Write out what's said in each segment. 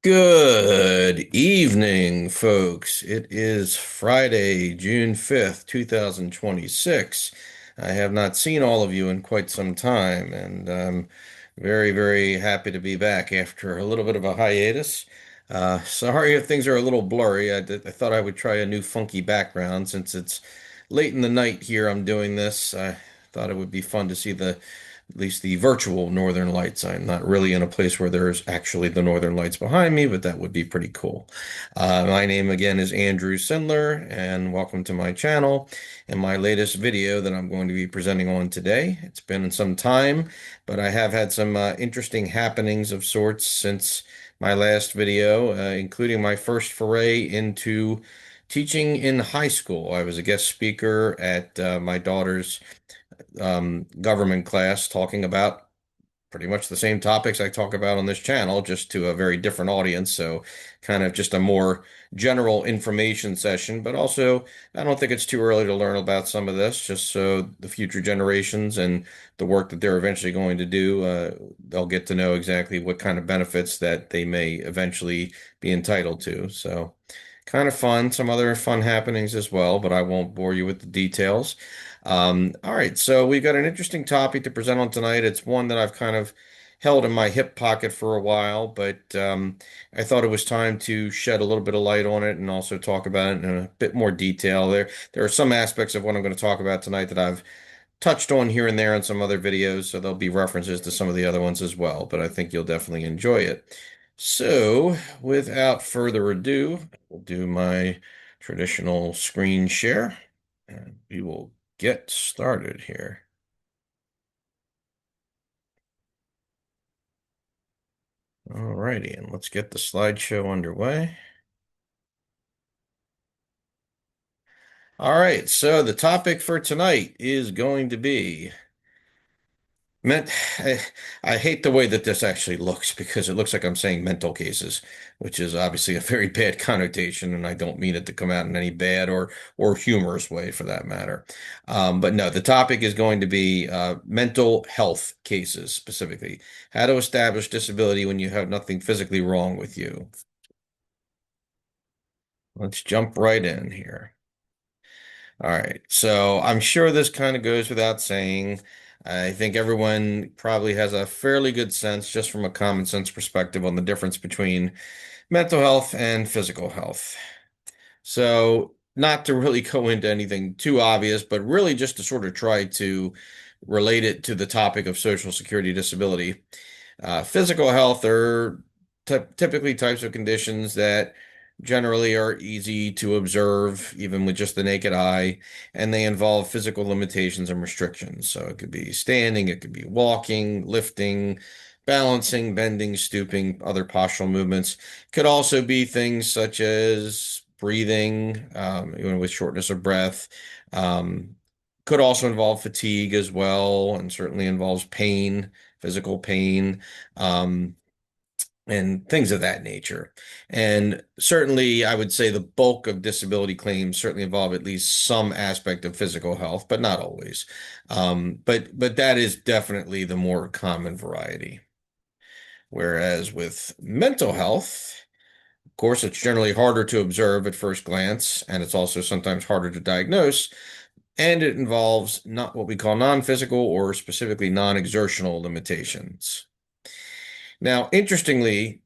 Good evening, folks. It is Friday, June 5th, 2026. I have not seen all of you in quite some time, and I'm very, very happy to be back after a little bit of a hiatus. Sorry if things are a little blurry. I thought I would try a new funky background since it's late in the night here. I'm doing this. I thought it would be fun to see at least the virtual Northern Lights. I'm not really in a place where there's actually the Northern Lights behind me, but that would be pretty cool. My name again is Andrew Sindler, and welcome to my channel and my latest video that I'm going to be presenting on today. It's been some time, but I have had some interesting happenings of sorts since my last video, including my first foray into teaching in high school. I was a guest speaker at my daughter's government class talking about pretty much the same topics I talk about on this channel, just to a very different audience. So, kind of just a more general information session, but also I don't think it's too early to learn about some of this, just so the future generations and the work that they're eventually going to do, they'll get to know exactly what kind of benefits that they may eventually be entitled to. So, kind of fun. Some other fun happenings as well, but I won't bore you with the details. All right, so we've got an interesting topic to present on tonight. It's one that I've kind of held in my hip pocket for a while, but I thought it was time to shed a little bit of light on it and also talk about it in a bit more detail. There are some aspects of what I'm going to talk about tonight that I've touched on here and there in some other videos, so there'll be references to some of the other ones as well, but I think you'll definitely enjoy it. So, without further ado, we'll do my traditional screen share and we will get started here. Alrighty, and let's get the slideshow underway. All right, so the topic for tonight is going to be meant. I hate the way that this actually looks because it looks like I'm saying mental cases, which is obviously a very bad connotation, and I don't mean it to come out in any bad or humorous way for that matter. But no, the topic is going to be mental health cases specifically. How to establish disability when you have nothing physically wrong with you. Let's jump right in here. All right. So I'm sure this kind of goes without saying. I think everyone probably has a fairly good sense, just from a common sense perspective, on the difference between mental health and physical health. So, not to really go into anything too obvious, but really just to sort of try to relate it to the topic of Social Security disability. Physical health are typically types of conditions that generally are easy to observe, even with just the naked eye, and they involve physical limitations and restrictions. So it could be standing, it could be walking, lifting, balancing, bending, stooping, other postural movements. Could also be things such as breathing, even with shortness of breath. Um, could also involve fatigue as well, and certainly involves pain, physical pain, um, and things of that nature. And certainly, I would say the bulk of disability claims certainly involve at least some aspect of physical health, but not always. But that is definitely the more common variety. Whereas with mental health, of course, it's generally harder to observe at first glance, and it's also sometimes harder to diagnose. And it involves not what we call non-physical or specifically non-exertional limitations. Now, interestingly,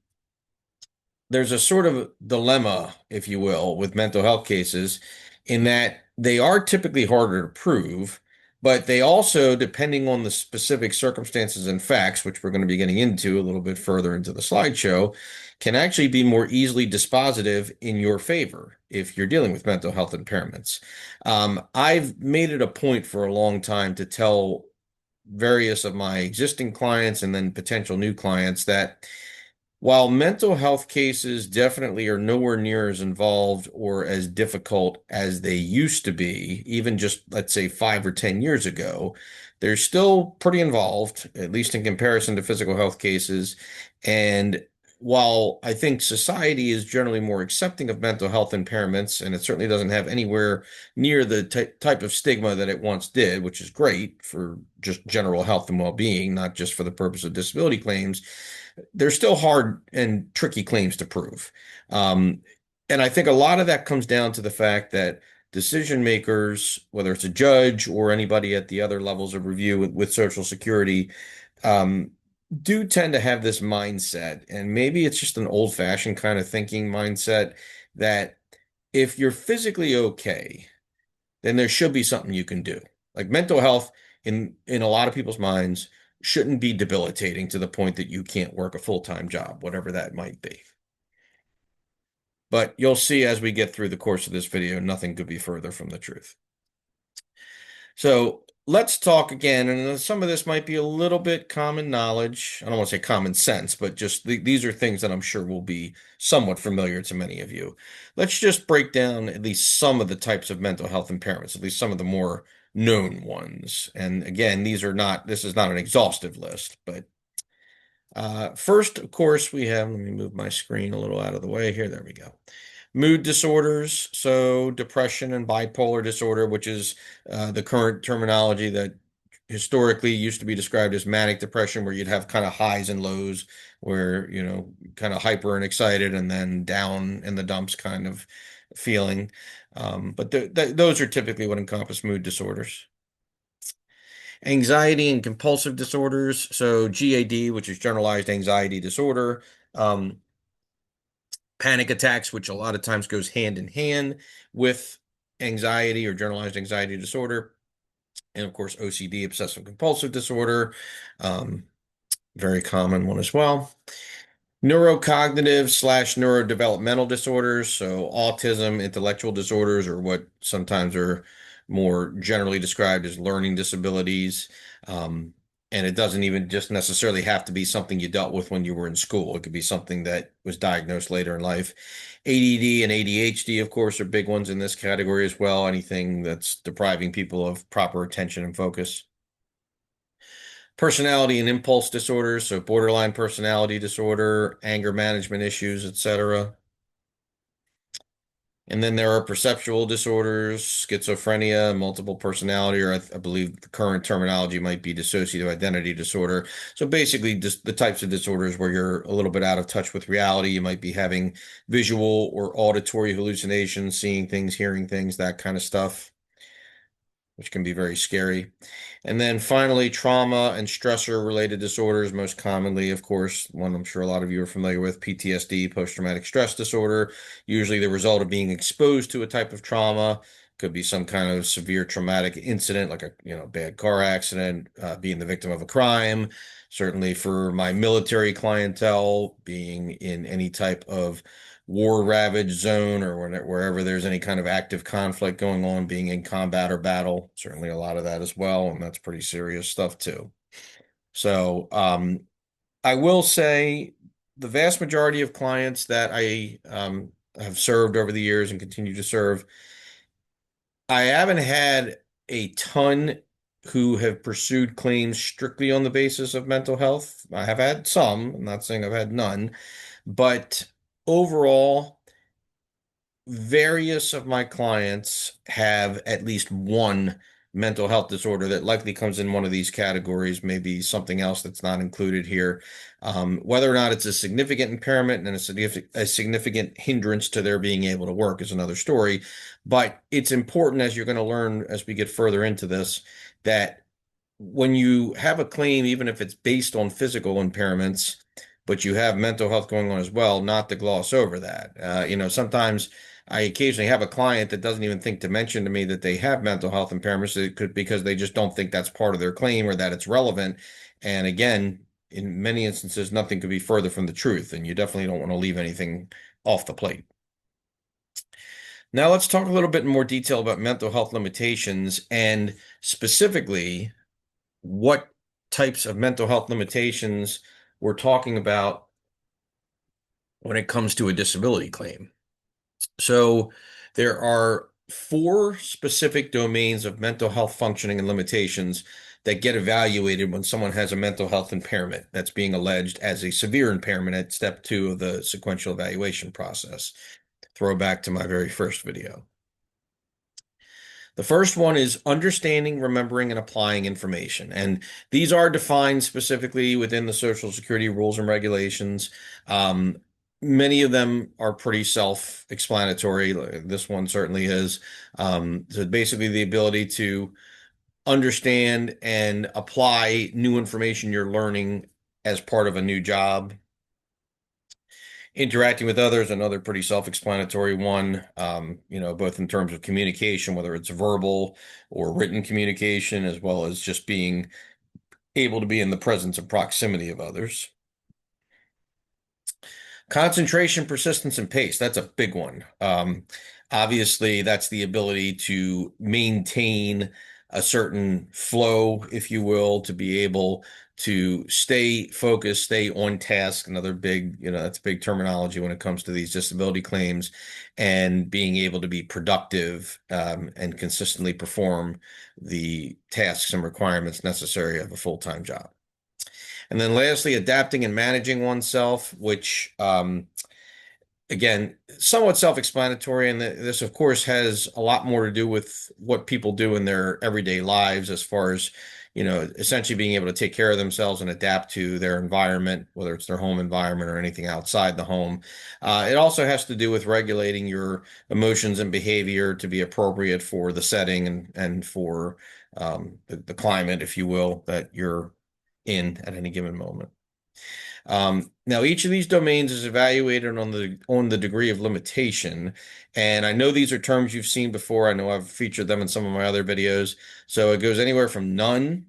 there's a sort of dilemma, if you will, with mental health cases in that they are typically harder to prove, but they also, depending on the specific circumstances and facts, which we're going to be getting into a little bit further into the slideshow, can actually be more easily dispositive in your favor if you're dealing with mental health impairments. I've made it a point for a long time to tell various of my existing clients and then potential new clients that while mental health cases definitely are nowhere near as involved or as difficult as they used to be, even just, let's say, 5 or 10 years ago, they're still pretty involved, at least in comparison to physical health cases. And while I think society is generally more accepting of mental health impairments, and it certainly doesn't have anywhere near the type of stigma that it once did, which is great for just general health and well-being, not just for the purpose of disability claims, they're still hard and tricky claims to prove. Um, and I think a lot of that comes down to the fact that decision makers, whether it's a judge or anybody at the other levels of review with Social Security, um, do tend to have this mindset, and maybe it's just an old-fashioned kind of thinking mindset that if you're physically okay, then there should be something you can do. Like mental health in a lot of people's minds shouldn't be debilitating to the point that you can't work a full-time job, whatever that might be. But you'll see as we get through the course of this video, nothing could be further from the truth. So let's talk again, and some of this might be a little bit common knowledge. I don't want to say common sense, but just these are things that I'm sure will be somewhat familiar to many of you. Let's just break down at least some of the types of mental health impairments, at least some of the more known ones. And again, this is not an exhaustive list, but first, of course, we have, let me move my screen a little out of the way here. There we go. Mood disorders, so depression and bipolar disorder, which is the current terminology that historically used to be described as manic depression, where you'd have kind of highs and lows, where, kind of hyper and excited and then down in the dumps kind of feeling. But those are typically what encompass mood disorders. Anxiety and compulsive disorders, so GAD, which is generalized anxiety disorder. Panic attacks, which a lot of times goes hand in hand with anxiety or generalized anxiety disorder. And of course, OCD, obsessive compulsive disorder, very common one as well. Neurocognitive slash neurodevelopmental disorders, so autism, intellectual disorders, or what sometimes are more generally described as learning disabilities. And it doesn't even just necessarily have to be something you dealt with when you were in school. It could be something that was diagnosed later in life. ADD and ADHD, of course, are big ones in this category as well. Anything that's depriving people of proper attention and focus. Personality and impulse disorders, so borderline personality disorder, anger management issues, etc. And then there are perceptual disorders, schizophrenia, multiple personality, or I believe the current terminology might be dissociative identity disorder. So basically, just the types of disorders where you're a little bit out of touch with reality. You might be having visual or auditory hallucinations, seeing things, hearing things, that kind of stuff, which can be very scary. And then finally, trauma and stressor related disorders, most commonly, of course, one I'm sure a lot of you are familiar with, PTSD, post-traumatic stress disorder, usually the result of being exposed to a type of trauma. Could be some kind of severe traumatic incident, like a bad car accident, being the victim of a crime. Certainly for my military clientele, being in any type of war-ravaged zone or wherever there's any kind of active conflict going on, being in combat or battle, certainly a lot of that as well, and that's pretty serious stuff too. So I will say the vast majority of clients that I have served over the years and continue to serve, I haven't had a ton who have pursued claims strictly on the basis of mental health. I have had some, I'm not saying I've had none, but overall, various of my clients have at least one mental health disorder that likely comes in one of these categories, maybe something else that's not included here. Whether or not it's a significant impairment and a significant hindrance to their being able to work is another story. But it's important, as you're going to learn as we get further into this, that when you have a claim, even if it's based on physical impairments, but you have mental health going on as well, not to gloss over that. Sometimes I occasionally have a client that doesn't even think to mention to me that they have mental health impairments. It could because they just don't think that's part of their claim or that it's relevant. And again, in many instances, nothing could be further from the truth, and you definitely don't want to leave anything off the plate. Now let's talk a little bit in more detail about mental health limitations and specifically what types of mental health limitations we're talking about when it comes to a disability claim. So there are four specific domains of mental health functioning and limitations that get evaluated when someone has a mental health impairment that's being alleged as a severe impairment at step 2 of the sequential evaluation process. Throw back to my very first video. The first one is understanding, remembering, and applying information. And these are defined specifically within the Social Security rules and regulations. Um, Many of them are pretty self-explanatory. This one certainly is. So basically, the ability to understand and apply new information you're learning as part of a new job. Interacting with others, another pretty self-explanatory one, both in terms of communication, whether it's verbal or written communication, as well as just being able to be in the presence of proximity of others. Concentration, persistence, and pace. That's a big one. Obviously, that's the ability to maintain a certain flow, if you will, to be able to stay focused, stay on task. Another big, that's big terminology when it comes to these disability claims, and being able to be productive and consistently perform the tasks and requirements necessary of a full-time job. And then lastly, adapting and managing oneself, which again, somewhat self-explanatory. And this, of course, has a lot more to do with what people do in their everyday lives as far as, essentially being able to take care of themselves and adapt to their environment, whether it's their home environment or anything outside the home. It also has to do with regulating your emotions and behavior to be appropriate for the setting and for the climate, if you will, that you're in at any given moment. Now, each of these domains is evaluated on the degree of limitation, and I know these are terms you've seen before. I know I've featured them in some of my other videos. So it goes anywhere from none,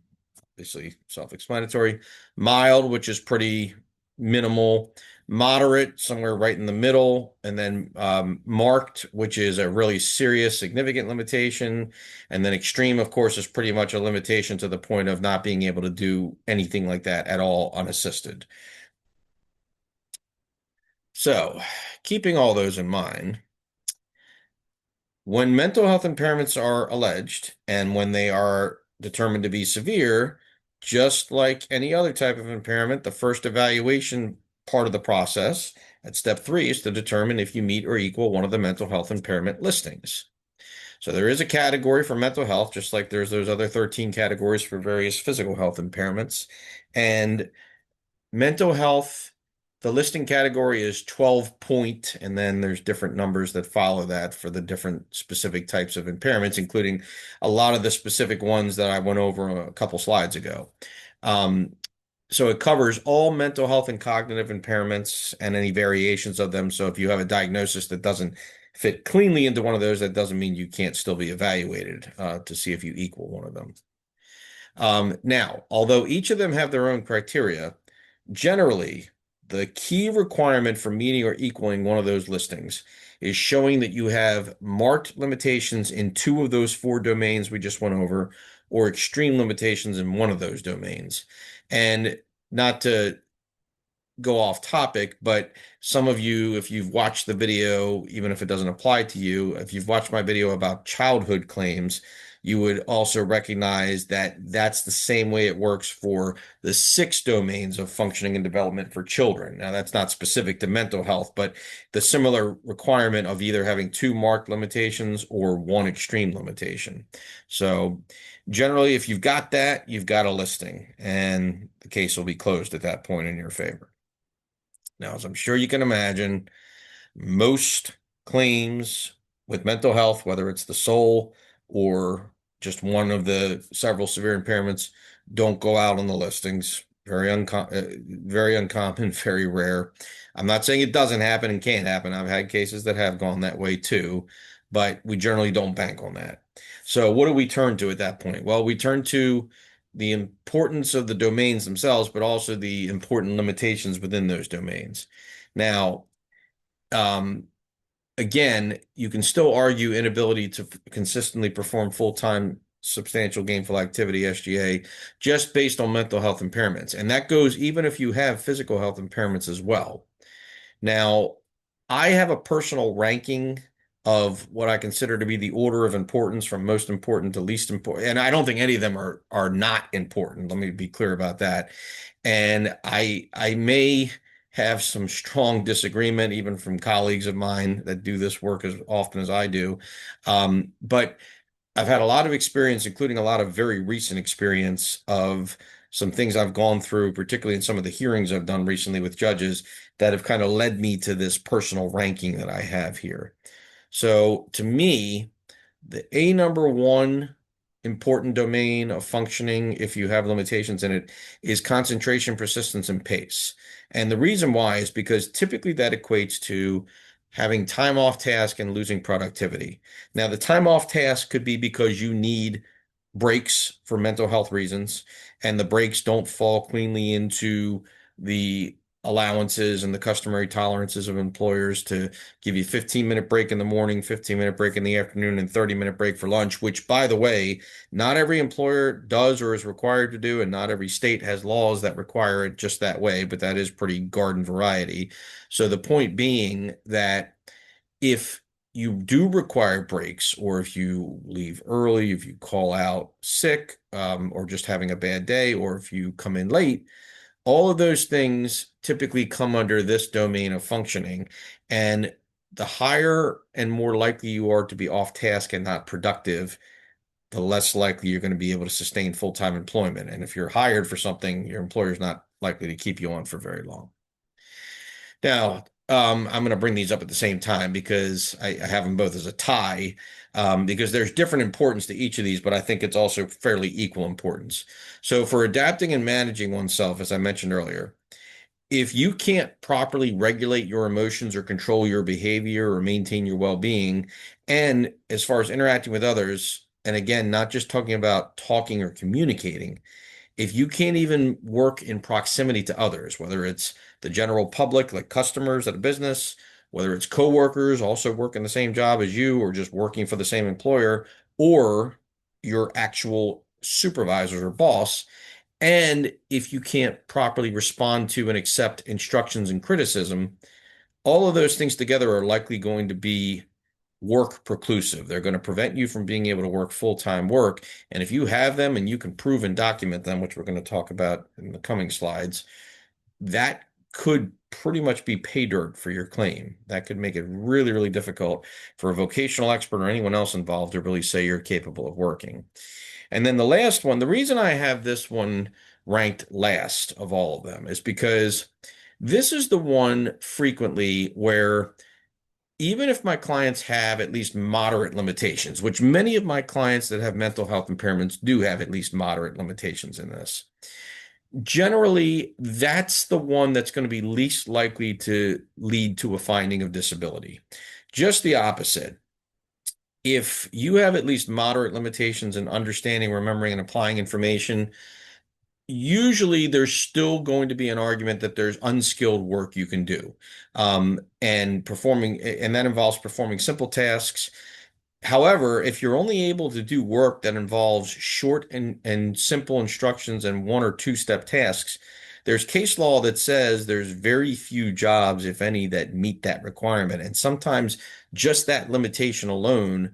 obviously self-explanatory, mild, which is pretty minimal, moderate, somewhere right in the middle, and then marked, which is a really serious, significant limitation, and then extreme, of course, is pretty much a limitation to the point of not being able to do anything like that at all unassisted. So, keeping all those in mind, when mental health impairments are alleged and when they are determined to be severe, just like any other type of impairment, the first evaluation part of the process at step 3 is to determine if you meet or equal one of the mental health impairment listings. So there is a category for mental health, just like there's those other 13 categories for various physical health impairments. And mental health, the listing category is 12 point, and then there's different numbers that follow that for the different specific types of impairments, including a lot of the specific ones that I went over a couple slides ago. So it covers all mental health and cognitive impairments and any variations of them. So if you have a diagnosis that doesn't fit cleanly into one of those, that doesn't mean you can't still be evaluated to see if you equal one of them. Now, although each of them have their own criteria, generally, the key requirement for meeting or equaling one of those listings is showing that you have marked limitations in 2 of those 4 domains we just went over, or extreme limitations in one of those domains. And not to go off topic, but some of you, if you've watched the video, even if it doesn't apply to you, if you've watched my video about childhood claims, you would also recognize that that's the same way it works for the 6 domains of functioning and development for children. Now, that's not specific to mental health, but the similar requirement of either having 2 marked limitations or 1 extreme limitation. So generally, if you've got that, you've got a listing, and the case will be closed at that point in your favor. Now, as I'm sure you can imagine, most claims with mental health, whether it's the sole or just one of the several severe impairments, don't go out on the listings. Very uncommon, very rare. I'm not saying it doesn't happen and can't happen. I've had cases that have gone that way too, but we generally don't bank on that. So what do we turn to at that point? Well, we turn to the importance of the domains themselves, but also the important limitations within those domains. Now, again, you can still argue inability to consistently perform full-time substantial gainful activity, SGA, just based on mental health impairments. And that goes even if you have physical health impairments as well. Now, I have a personal ranking of what I consider to be the order of importance from most important to least important. And I don't think any of them are not important. Let me be clear about that. And I may have some strong disagreement, even from colleagues of mine that do this work as often as I do. But I've had a lot of experience, including a lot of very recent experience of some things I've gone through, particularly in some of the hearings I've done recently with judges that have kind of led me to this personal ranking that I have here. So to me, the A number one important domain of functioning, if you have limitations in it, is concentration, persistence, and pace. And the reason why is because typically that equates to having time off task and losing productivity. Now, the time off task could be because you need breaks for mental health reasons, and the breaks don't fall cleanly into the allowances and the customary tolerances of employers to give you 15-minute break in the morning, 15-minute break in the afternoon, and 30-minute break for lunch, which, by the way, not every employer does or is required to do, and not every state has laws that require it just that way, but that is pretty garden variety. So the point being that if you do require breaks, or if you leave early, if you call out sick, or just having a bad day, or if you come in late, all of those things typically come under this domain of functioning. And the higher and more likely you are to be off task and not productive, the less likely you're going to be able to sustain full-time employment. And if you're hired for something, your employer's not likely to keep you on for very long. Now, I'm going to bring these up at the same time because I have them both as a tie, because there's different importance to each of these, but I think it's also fairly equal importance. So for adapting and managing oneself, as I mentioned earlier, if you can't properly regulate your emotions or control your behavior or maintain your well-being, and as far as interacting with others, and again, not just talking about talking or communicating, if you can't even work in proximity to others, whether it's the general public, like customers at a business, whether it's coworkers also working the same job as you or just working for the same employer, or your actual supervisor or boss, and if you can't properly respond to and accept instructions and criticism, all of those things together are likely going to be work preclusive. They're going to prevent you from being able to work full-time work. And if you have them and you can prove and document them, which we're going to talk about in the coming slides, that could pretty much be pay dirt for your claim. That could make it really, really difficult for a vocational expert or anyone else involved to really say you're capable of working. And then the last one, the reason I have this one ranked last of all of them is because this is the one frequently where even if my clients have at least moderate limitations, which many of my clients that have mental health impairments do have at least moderate limitations in this, generally that's the one that's going to be least likely to lead to a finding of disability. Just the opposite. If you have at least moderate limitations in understanding, remembering, and applying information, usually there's still going to be an argument that there's unskilled work you can do. And that involves performing simple tasks. However, if you're only able to do work that involves short and simple instructions and one or two step tasks, there's case law that says there's very few jobs, if any, that meet that requirement. And sometimes just that limitation alone,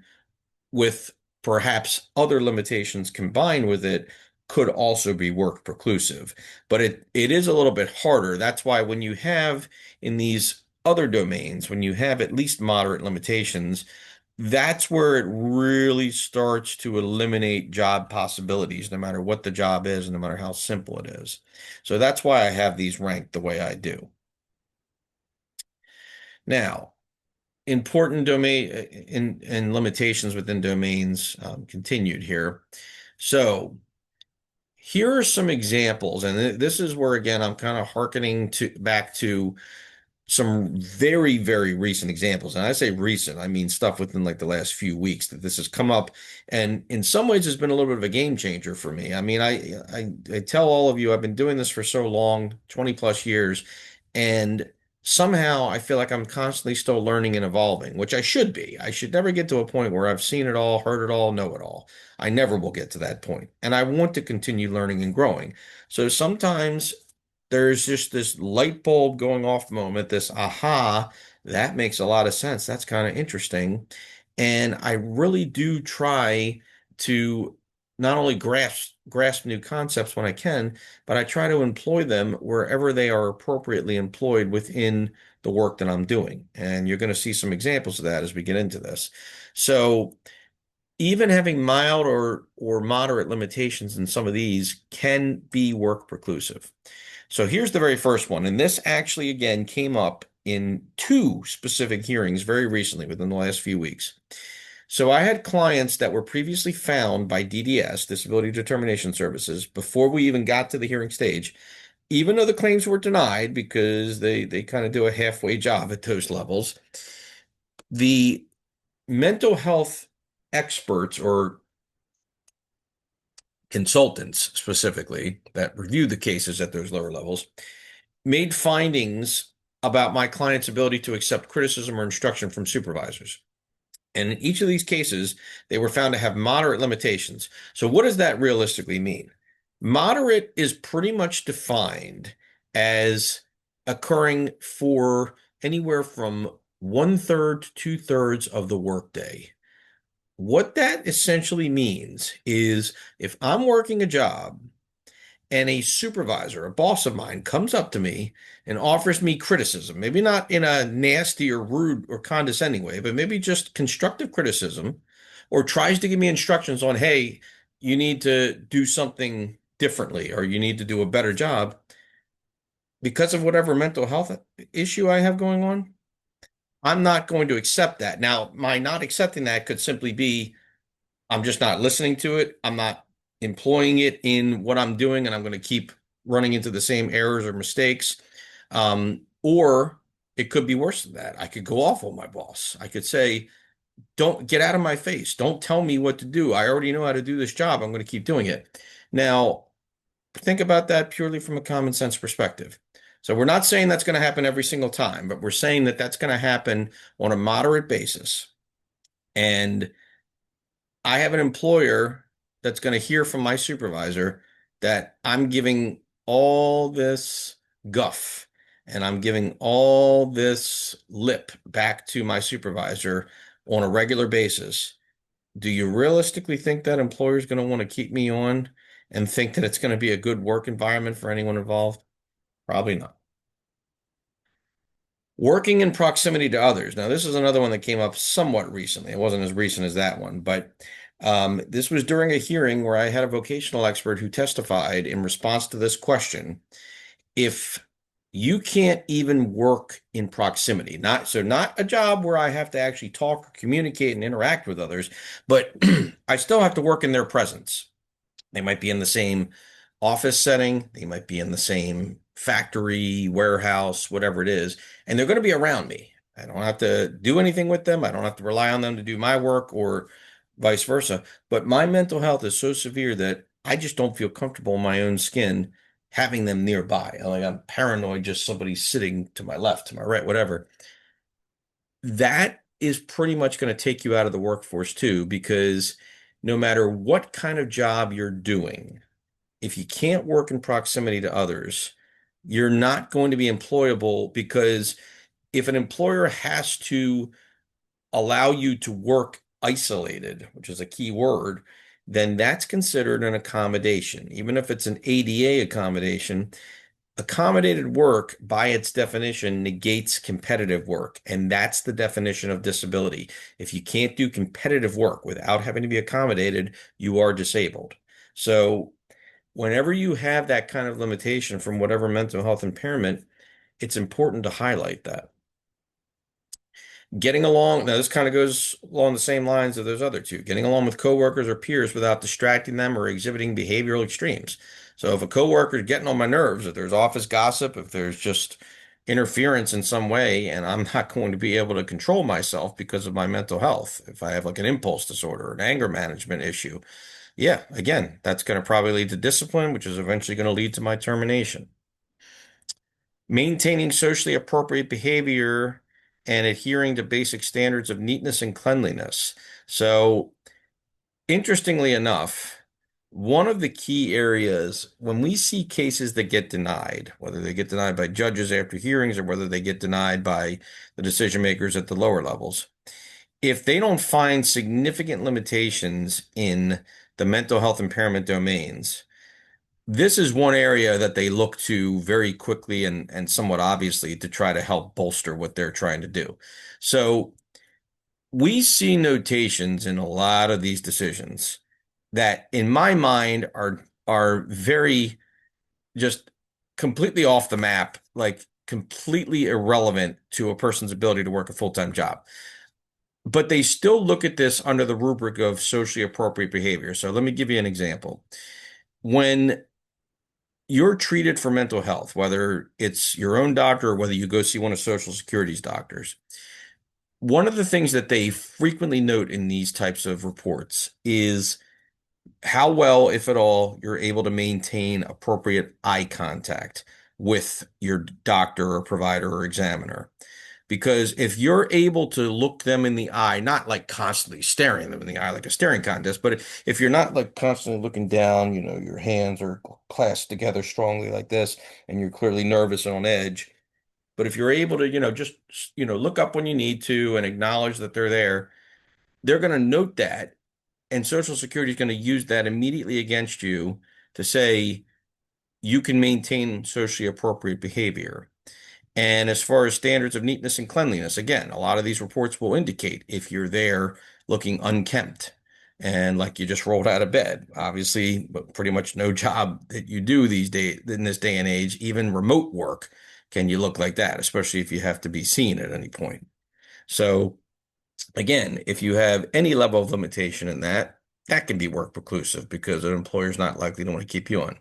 with perhaps other limitations combined with it, could also be work preclusive. But it is a little bit harder. That's why when you have in these other domains, when you have at least moderate limitations, that's where it really starts to eliminate job possibilities, no matter what the job is and no matter how simple it is. So that's why I have these ranked the way I do. Now, important domain and limitations within domains, continued here. So here are some examples, and this is where again I'm kind of hearkening back to some very, very recent examples. And I say recent, I mean stuff within like the last few weeks that this has come up. And in some ways, it's been a little bit of a game changer for me. I mean, I tell all of you, I've been doing this for so long, 20 plus years, and somehow I feel like I'm constantly still learning and evolving, which I should be. I should never get to a point where I've seen it all, heard it all, know it all. I never will get to that point. And I want to continue learning and growing. So sometimes there's just this light bulb going off moment, this aha, that makes a lot of sense. That's kind of interesting. And I really do try to not only grasp new concepts when I can, but I try to employ them wherever they are appropriately employed within the work that I'm doing. And you're going to see some examples of that as we get into this. So even having mild or moderate limitations in some of these can be work preclusive. So here's the very first one. And this actually, again, came up in two specific hearings very recently within the last few weeks. So I had clients that were previously found by DDS, Disability Determination Services, before we even got to the hearing stage, even though the claims were denied because they kind of do a halfway job at those levels. The mental health experts or consultants specifically that reviewed the cases at those lower levels made findings about my client's ability to accept criticism or instruction from supervisors. And in each of these cases, they were found to have moderate limitations. So, what does that realistically mean? Moderate is pretty much defined as occurring for anywhere from one third to two-thirds of the workday. What that essentially means is if I'm working a job and a supervisor, a boss of mine, comes up to me and offers me criticism, maybe not in a nasty or rude or condescending way, but maybe just constructive criticism, or tries to give me instructions on, hey, you need to do something differently or you need to do a better job because of whatever mental health issue I have going on, I'm not going to accept that. Now, my not accepting that could simply be I'm just not listening to it. I'm not employing it in what I'm doing, and I'm going to keep running into the same errors or mistakes. Or it could be worse than that. I could go off on my boss. I could say, don't get out of my face. Don't tell me what to do. I already know how to do this job. I'm going to keep doing it. Now, think about that purely from a common sense perspective. So we're not saying that's going to happen every single time, but we're saying that that's going to happen on a moderate basis. And I have an employer that's going to hear from my supervisor that I'm giving all this guff and I'm giving all this lip back to my supervisor on a regular basis. Do you realistically think that employer is going to want to keep me on and think that it's going to be a good work environment for anyone involved? Probably not. Working in proximity to others. Now, this is another one that came up somewhat recently. It wasn't as recent as that one, but this was during a hearing where I had a vocational expert who testified in response to this question. If you can't even work in proximity, not a job where I have to actually talk or communicate and interact with others, but I still have to work in their presence. They might be in the same office setting, they might be in the same factory, warehouse, whatever it is, and they're going to be around me. I don't have to do anything with them. I don't have to rely on them to do my work or vice versa. But my mental health is so severe that I just don't feel comfortable in my own skin having them nearby. Like I'm paranoid just somebody sitting to my left, to my right, whatever. That is pretty much going to take you out of the workforce too, because no matter what kind of job you're doing, if you can't work in proximity to others, you're not going to be employable because if an employer has to allow you to work isolated, which is a key word, then that's considered an accommodation. Even if it's an ADA accommodation, accommodated work by its definition negates competitive work. And that's the definition of disability. If you can't do competitive work without having to be accommodated, you are disabled. So whenever you have that kind of limitation from whatever mental health impairment, it's important to highlight that. Getting along, now this kind of goes along the same lines of those other two, getting along with coworkers or peers without distracting them or exhibiting behavioral extremes. So if a coworker is getting on my nerves, if there's office gossip, if there's just interference in some way, and I'm not going to be able to control myself because of my mental health, if I have like an impulse disorder, an anger management issue, yeah, again, that's going to probably lead to discipline, which is eventually going to lead to my termination. Maintaining socially appropriate behavior and adhering to basic standards of neatness and cleanliness. So, interestingly enough, One of the key areas when we see cases that get denied, whether they get denied by judges after hearings or whether they get denied by the decision makers at the lower levels, if they don't find significant limitations in the mental health impairment domains, this is one area that they look to very quickly and somewhat obviously to try to help bolster what they're trying to do. So we see notations in a lot of these decisions that in my mind are very just completely off the map, like completely irrelevant to a person's ability to work a full-time job. But they still look at this under the rubric of socially appropriate behavior. So let me give you an example. When you're treated for mental health, whether it's your own doctor or whether you go see one of Social Security's doctors, one of the things that they frequently note in these types of reports is how well, if at all, you're able to maintain appropriate eye contact with your doctor or provider or examiner. Because if you're able to look them in the eye, not like constantly staring them in the eye like a staring contest, but if you're not like constantly looking down, your hands are clasped together strongly like this, and you're clearly nervous and on edge. But if you're able to, just, look up when you need to and acknowledge that they're there, they're going to note that. And Social Security is going to use that immediately against you to say you can maintain socially appropriate behavior. And as far as standards of neatness and cleanliness, again, a lot of these reports will indicate if you're there looking unkempt and like you just rolled out of bed. Obviously, but pretty much no job that you do these days in this day and age, even remote work, can you look like that, especially if you have to be seen at any point. So again, if you have any level of limitation in that, that can be work preclusive because an employer is not likely to want to keep you on.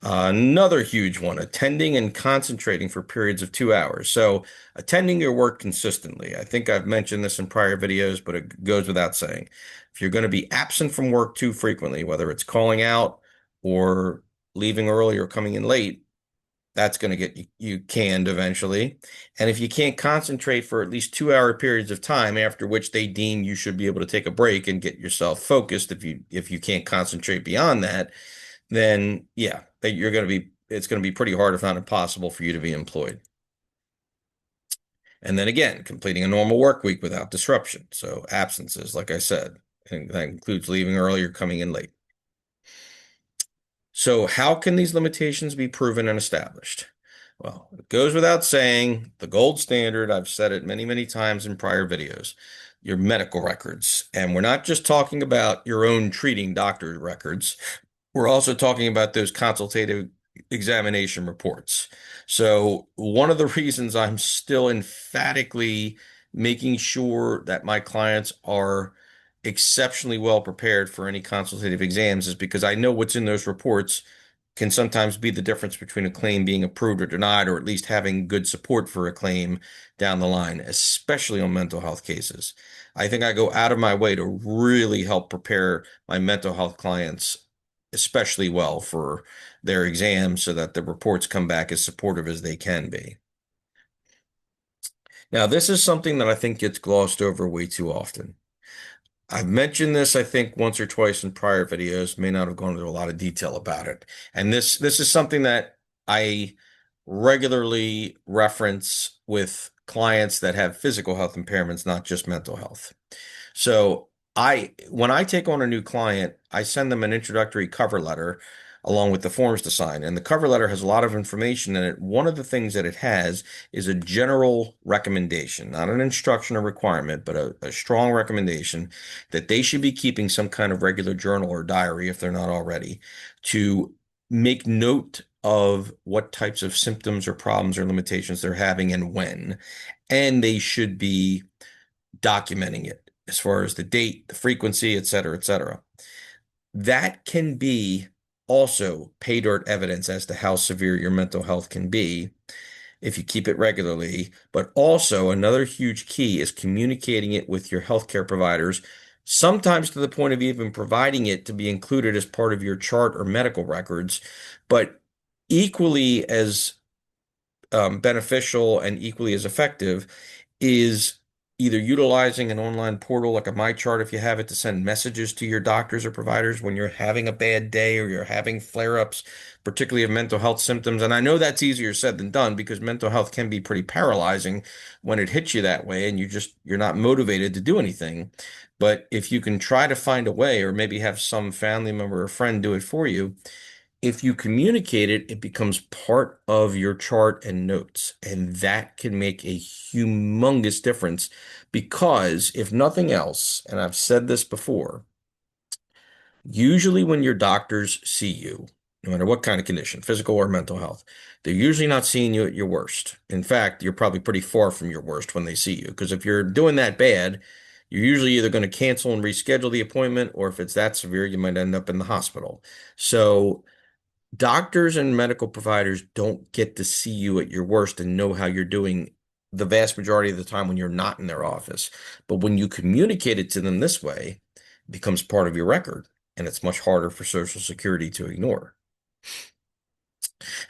Another huge one, attending and concentrating for periods of 2 hours. So attending your work consistently. I think I've mentioned this in prior videos, but it goes without saying. If you're going to be absent from work too frequently, whether it's calling out or leaving early or coming in late, that's going to get you canned eventually. And if you can't concentrate for at least 2 hour periods of time, after which they deem you should be able to take a break and get yourself focused, if you can't concentrate beyond that, then yeah, that it's going to be pretty hard, if not impossible, for you to be employed. And then again, completing a normal work week without disruption. So absences, like I said, and that includes leaving early or coming in late. So how can these limitations be proven and established? Well, it goes without saying, the gold standard, I've said it many, many times in prior videos, your medical records. And we're not just talking about your own treating doctor records. We're also talking about those consultative examination reports. So one of the reasons I'm still emphatically making sure that my clients are exceptionally well prepared for any consultative exams is because I know what's in those reports can sometimes be the difference between a claim being approved or denied, or at least having good support for a claim down the line, especially on mental health cases. I think I go out of my way to really help prepare my mental health clients especially well for their exams so that the reports come back as supportive as they can be. Now, this is something that I think gets glossed over way too often. I've mentioned this, I think, once or twice in prior videos, may not have gone into a lot of detail about it. And this is something that I regularly reference with clients that have physical health impairments, not just mental health. So when I take on a new client, I send them an introductory cover letter along with the forms to sign. And the cover letter has a lot of information in it. One of the things that it has is a general recommendation, not an instruction or requirement, but a strong recommendation that they should be keeping some kind of regular journal or diary if they're not already, to make note of what types of symptoms or problems or limitations they're having and when. And they should be documenting it as far as the date, the frequency, et cetera, et cetera. That can be also pay dirt evidence as to how severe your mental health can be if you keep it regularly. But also, another huge key is communicating it with your healthcare providers, sometimes to the point of even providing it to be included as part of your chart or medical records. But equally as beneficial and equally as effective is either utilizing an online portal like a MyChart if you have it to send messages to your doctors or providers when you're having a bad day or you're having flare-ups, particularly of mental health symptoms. And I know that's easier said than done because mental health can be pretty paralyzing when it hits you that way and you're not motivated to do anything. But if you can try to find a way or maybe have some family member or friend do it for you, if you communicate it, it becomes part of your chart and notes. And that can make a humongous difference because, if nothing else, and I've said this before, usually when your doctors see you, no matter what kind of condition, physical or mental health, they're usually not seeing you at your worst. In fact, you're probably pretty far from your worst when they see you. Because if you're doing that bad, you're usually either going to cancel and reschedule the appointment, or if it's that severe, you might end up in the hospital. So, doctors and medical providers don't get to see you at your worst and know how you're doing the vast majority of the time when you're not in their office. But when you communicate it to them this way, it becomes part of your record, and it's much harder for Social Security to ignore.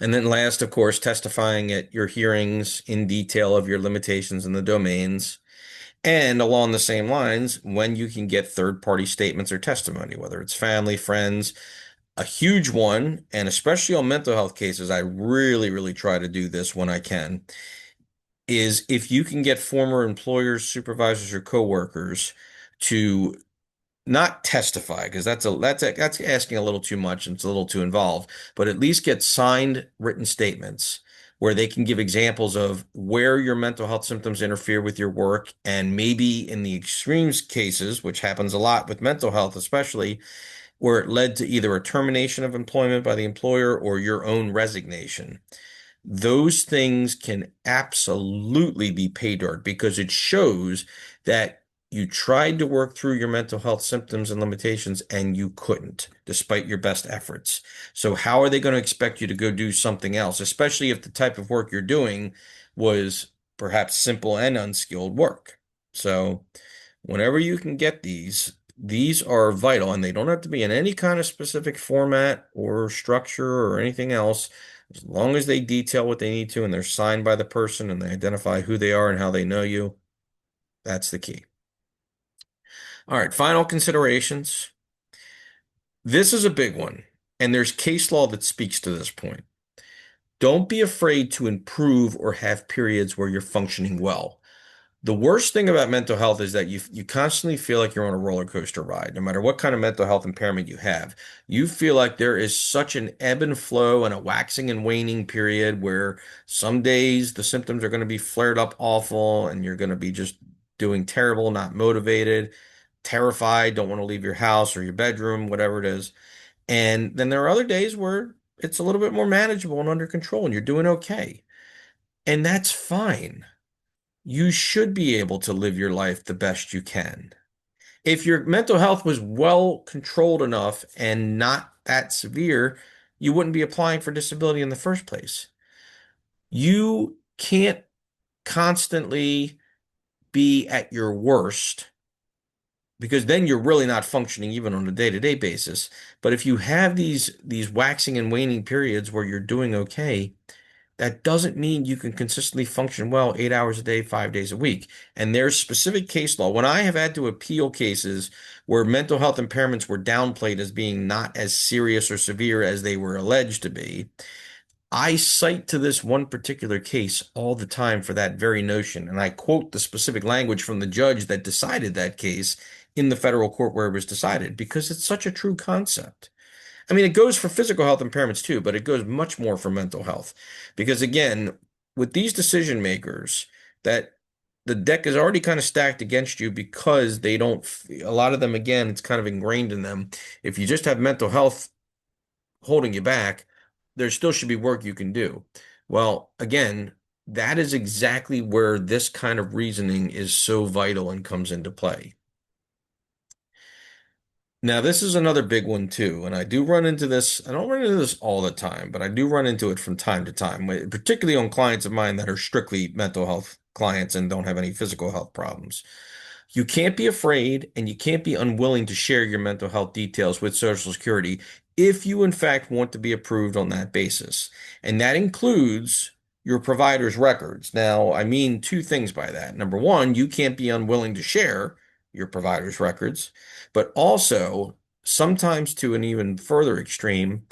And then last, of course, testifying at your hearings in detail of your limitations in the domains. And along the same lines, when you can get third-party statements or testimony, whether it's family, friends, a huge one, and especially on mental health cases, I really, really try to do this when I can, is if you can get former employers, supervisors, or coworkers to not testify, because that's asking a little too much and it's a little too involved, but at least get signed written statements where they can give examples of where your mental health symptoms interfere with your work, and maybe in the extremes cases, which happens a lot with mental health, especially where it led to either a termination of employment by the employer or your own resignation. Those things can absolutely be pay dirt because it shows that you tried to work through your mental health symptoms and limitations and you couldn't, despite your best efforts. So how are they going to expect you to go do something else, especially if the type of work you're doing was perhaps simple and unskilled work? So whenever you can get these are vital, and they don't have to be in any kind of specific format or structure or anything else. As long as they detail what they need to and they're signed by the person and they identify who they are and how they know you, that's the key. All right, final considerations. This is a big one, and there's case law that speaks to this point. Don't be afraid to improve or have periods where you're functioning well. The worst thing about mental health is that you constantly feel like you're on a roller coaster ride, no matter what kind of mental health impairment you have. You feel like there is such an ebb and flow and a waxing and waning period where some days the symptoms are going to be flared up awful and you're going to be just doing terrible, not motivated, terrified, don't want to leave your house or your bedroom, whatever it is. And then there are other days where it's a little bit more manageable and under control and you're doing okay. And that's fine. You should be able to live your life the best you can. If your mental health was well controlled enough and not that severe, you wouldn't be applying for disability in the first place. You can't constantly be at your worst because then you're really not functioning even on a day-to-day basis. But if you have these waxing and waning periods where you're doing okay, that doesn't mean you can consistently function well 8 hours a day, 5 days a week. And there's specific case law. When I have had to appeal cases where mental health impairments were downplayed as being not as serious or severe as they were alleged to be, I cite to this one particular case all the time for that very notion. And I quote the specific language from the judge that decided that case in the federal court where it was decided because it's such a true concept. I mean, it goes for physical health impairments too, but it goes much more for mental health. Because again, with these decision makers, that the deck is already kind of stacked against you because they don't, a lot of them, again, it's kind of ingrained in them. If you just have mental health holding you back, there still should be work you can do. Well, again, that is exactly where this kind of reasoning is so vital and comes into play. Now, this is another big one too, and I do run into this. I don't run into this all the time, but I do run into it from time to time, particularly on clients of mine that are strictly mental health clients and don't have any physical health problems. You can't be afraid and you can't be unwilling to share your mental health details with Social Security if you, in fact, want to be approved on that basis. And that includes your provider's records. Now, I mean two things by that. Number one, you can't be unwilling to share your provider's records, but also sometimes to an even further extreme,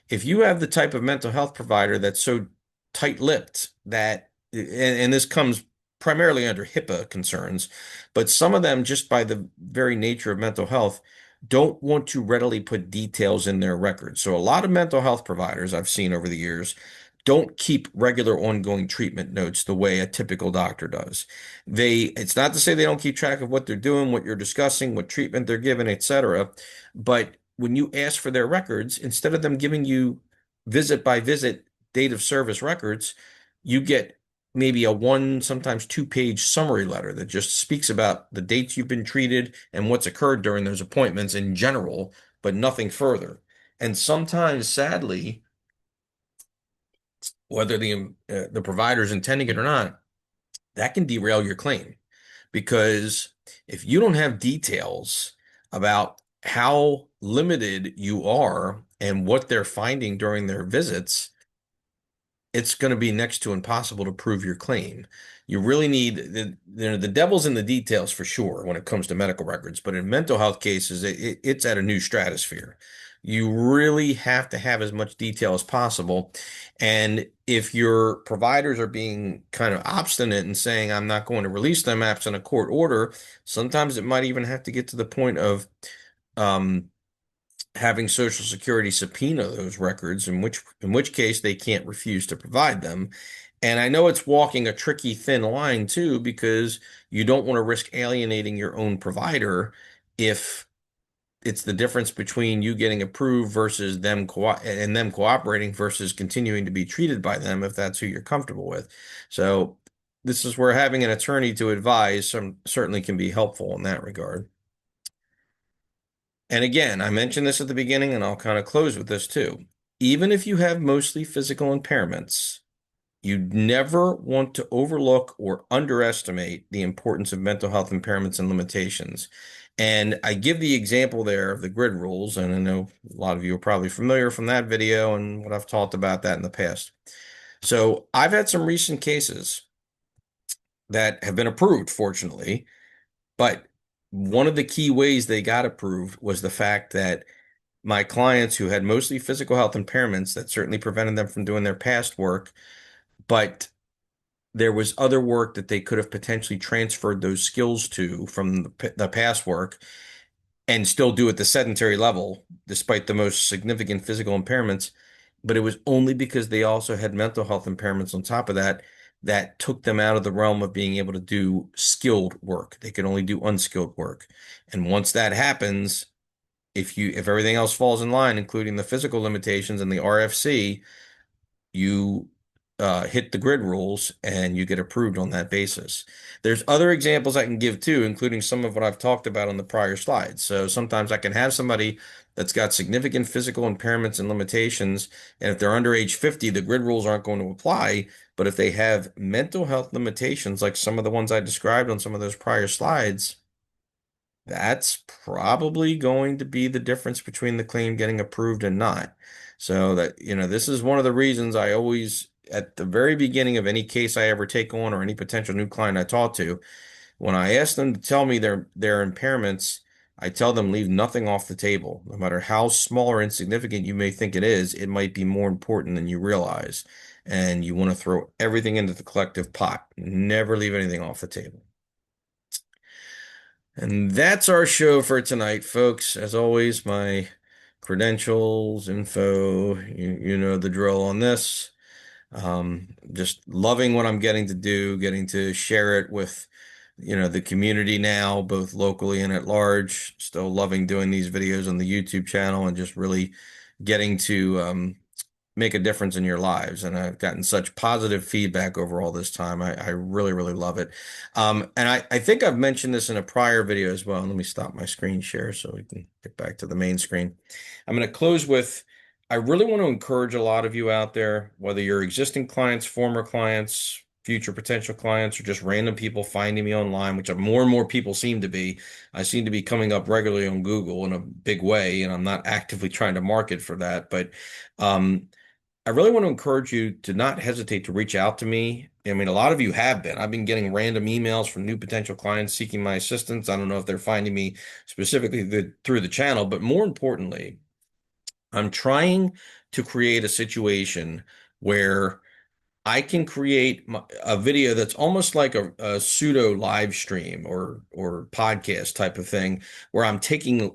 if you have the type of mental health provider that's so tight-lipped that, and this comes primarily under HIPAA concerns, but some of them, just by the very nature of mental health, don't want to readily put details in their records. So a lot of mental health providers I've seen over the years don't keep regular ongoing treatment notes the way a typical doctor does. It's not to say they don't keep track of what they're doing, what you're discussing, what treatment they're giving, etc. But when you ask for their records, instead of them giving you visit by visit date of service records, you get maybe a one, sometimes two-page summary letter that just speaks about the dates you've been treated and what's occurred during those appointments in general, but nothing further. And sometimes, sadly, whether the provider is intending it or not, that can derail your claim. Because if you don't have details about how limited you are and what they're finding during their visits, it's going to be next to impossible to prove your claim. You really need the devil's in the details for sure when it comes to medical records, but in mental health cases, it's at a new stratosphere. You really have to have as much detail as possible. And if your providers are being kind of obstinate and saying, I'm not going to release them absent a court order, sometimes it might even have to get to the point of um, having Social Security subpoena those records, in which case they can't refuse to provide them. And I know it's walking a tricky thin line too, because you don't want to risk alienating your own provider if it's the difference between you getting approved versus them cooperating versus continuing to be treated by them if that's who you're comfortable with. So this is where having an attorney to advise certainly can be helpful in that regard. And again, I mentioned this at the beginning, and I'll kind of close with this too. Even if you have mostly physical impairments, you never want to overlook or underestimate the importance of mental health impairments and limitations. And I give the example there of the grid rules, and I know a lot of you are probably familiar from that video and what I've talked about that in the past. So I've had some recent cases that have been approved, fortunately, but one of the key ways they got approved was the fact that my clients who had mostly physical health impairments that certainly prevented them from doing their past work, but there was other work that they could have potentially transferred those skills to from the past work and still do at the sedentary level, despite the most significant physical impairments. But it was only because they also had mental health impairments on top of that that took them out of the realm of being able to do skilled work. They could only do unskilled work. And once that happens, if everything else falls in line, including the physical limitations and the RFC, you hit the grid rules and you get approved on that basis. There's other examples I can give too, including some of what I've talked about on the prior slides. So sometimes I can have somebody that's got significant physical impairments and limitations, and if they're under age 50, the grid rules aren't going to apply. But if they have mental health limitations, like some of the ones I described on some of those prior slides, that's probably going to be the difference between the claim getting approved and not. So that, this is one of the reasons I always, at the very beginning of any case I ever take on or any potential new client I talk to, when I ask them to tell me their impairments, I tell them leave nothing off the table. No matter how small or insignificant you may think it is, it might be more important than you realize. And you want to throw everything into the collective pot. Never leave anything off the table. And that's our show for tonight, folks. As always, my credentials, info, you know the drill on this. Just loving what I'm getting to do, getting to share it with, the community now, both locally and at large. Still loving doing these videos on the YouTube channel and just really getting to make a difference in your lives. And I've gotten such positive feedback over all this time. I really, really love it. And I think I've mentioned this in a prior video as well. Let me stop my screen share so we can get back to the main screen. I'm going to close with, I really want to encourage a lot of you out there, whether you're existing clients, former clients, future potential clients, or just random people finding me online, which more and more people seem to be. I seem to be coming up regularly on Google in a big way, and I'm not actively trying to market for that. But I really want to encourage you to not hesitate to reach out to me. I mean, a lot of you have been. I've been getting random emails from new potential clients seeking my assistance. I don't know if they're finding me specifically through the channel, but more importantly, I'm trying to create a situation where I can create a video that's almost like a pseudo live stream or podcast type of thing, where I'm taking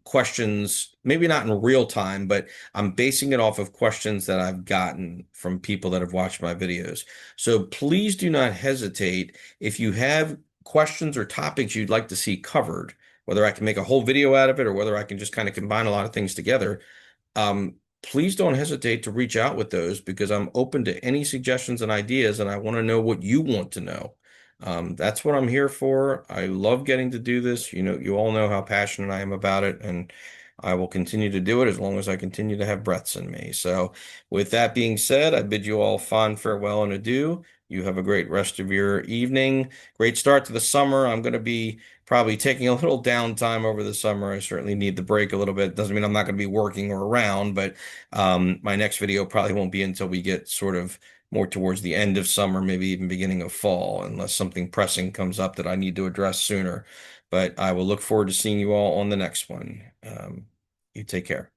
questions, maybe not in real time, but I'm basing it off of questions that I've gotten from people that have watched my videos. So please do not hesitate if you have questions or topics you'd like to see covered, whether I can make a whole video out of it or whether I can just kind of combine a lot of things together. Please don't hesitate to reach out with those because I'm open to any suggestions and ideas, and I want to know what you want to know. That's what I'm here for. I love getting to do this. You know, you all know how passionate I am about it, and I will continue to do it as long as I continue to have breaths in me. So, with that being said, I bid you all fond farewell and adieu. You have a great rest of your evening. Great start to the summer. I'm going to be probably taking a little downtime over the summer. I certainly need the break a little bit. Doesn't mean I'm not going to be working or around, but my next video probably won't be until we get sort of more towards the end of summer, maybe even beginning of fall, unless something pressing comes up that I need to address sooner. But I will look forward to seeing you all on the next one. You take care.